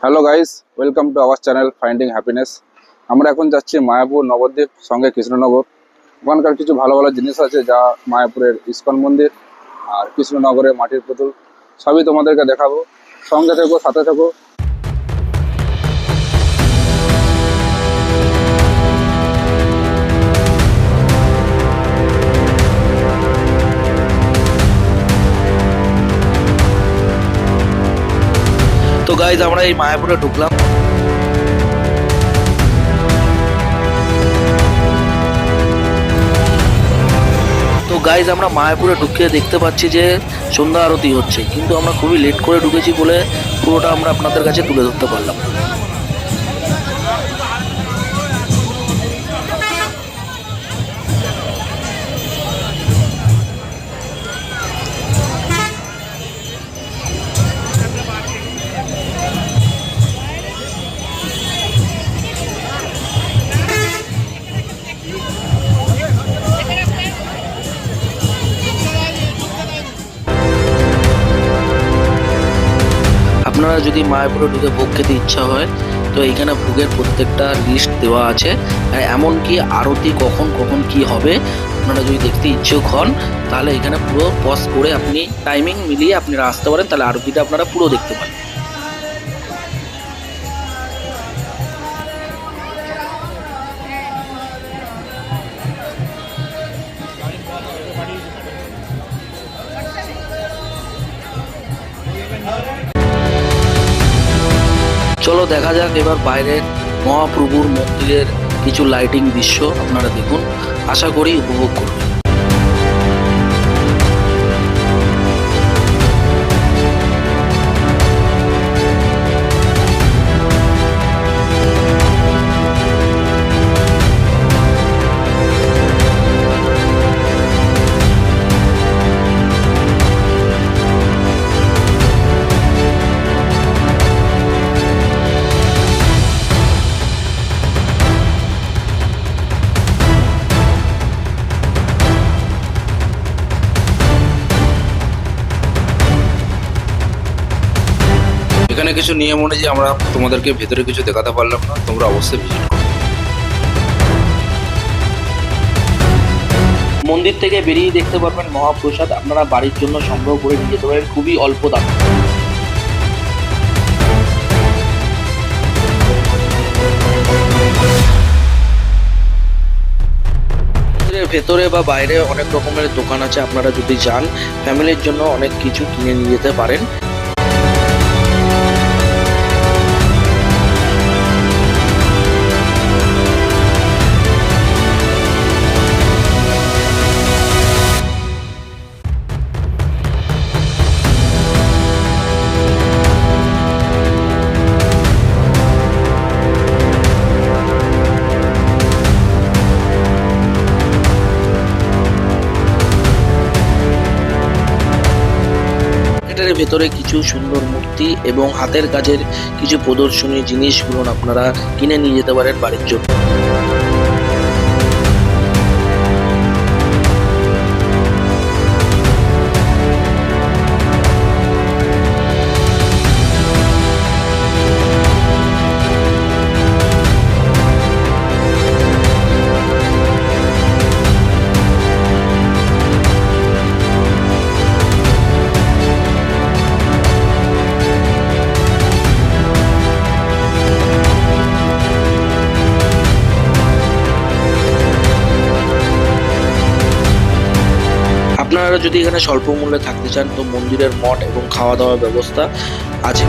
Hello guys, welcome to our channel finding happiness. আমরা এখন যাচ্ছি মায়াপুর, নবদ্বীপ, সঙ্গে কৃষ্ণনগর। ওখানকার কিছু ভালো ভালো জিনিস আছে, যা মায়াপুরের ইস্কন মন্দির আর কৃষ্ণনগরের মাটির পুতুল সবই তোমাদেরকে দেখাবো। সঙ্গে থেকো, সাথে থেকো। তো গাইজ আমরা এই মায়াপুরে ঢুকলাম। তো গাইজ আমরা মায়াপুরে ঢুকে দেখতে পাচ্ছি যে সন্ধ্যা আরতি হচ্ছে, কিন্তু আমরা খুবই লেট করে ঢুকেছি বলে পুরোটা আমরা আপনাদের কাছে তুলে ধরতে পারলাম। আপনারা যদি মায়াপুরে ঢুকে ভোগ খেতে ইচ্ছা হয় তো এইখানে ভোগের প্রত্যেকটা লিস্ট দেওয়া আছে, আর এমনকি আরতি কখন কখন কি হবে আপনারা যদি দেখতে ইচ্ছুক হন তাহলে এখানে পুরো পজ করে আপনি টাইমিং মিলিয়ে আপনারা আসতে পারেন, তাহলে আরতিটা আপনারা পুরো দেখতে পারেন। চলো দেখা যাক এবার বাইরের মহাপ্রভুর মন্দিরের কিছু লাইটিং দৃশ্য আপনারা দেখুন, আশা করি উপভোগ করবেন। এখানে কিছু নিয়ম অনুযায়ী আমরা তোমাদেরকে ভেতরে কিছু দেখাতে পারলাম না, তোমরা অবশ্যই ভিজিট করো। মন্দির থেকে বেরিয়ে দেখতে পারবেন মহাপ্রসাদ আপনারা বাড়ির জন্য সংগ্রহ করে নিয়ে যেতে পারেন খুবই অল্প দামে। ভেতরে বা বাইরে অনেক রকমের দোকান আছে, আপনারা যদি যান ফ্যামিলির জন্য অনেক কিছু কিনে নিয়ে যেতে পারেন। এটার ভেতরে কিছু সুন্দর মূর্তি এবং হাতের কাজের কিছু প্রদর্শনী জিনিসগুলো আপনারা কিনে নিয়ে যেতে পারেন বাড়ির জন্য। আপনারা যদি এখানে স্বল্প মূল্যে থাকতে চান তো মন্দিরের মঠ এবং খাওয়া দাওয়ার ব্যবস্থা আছে।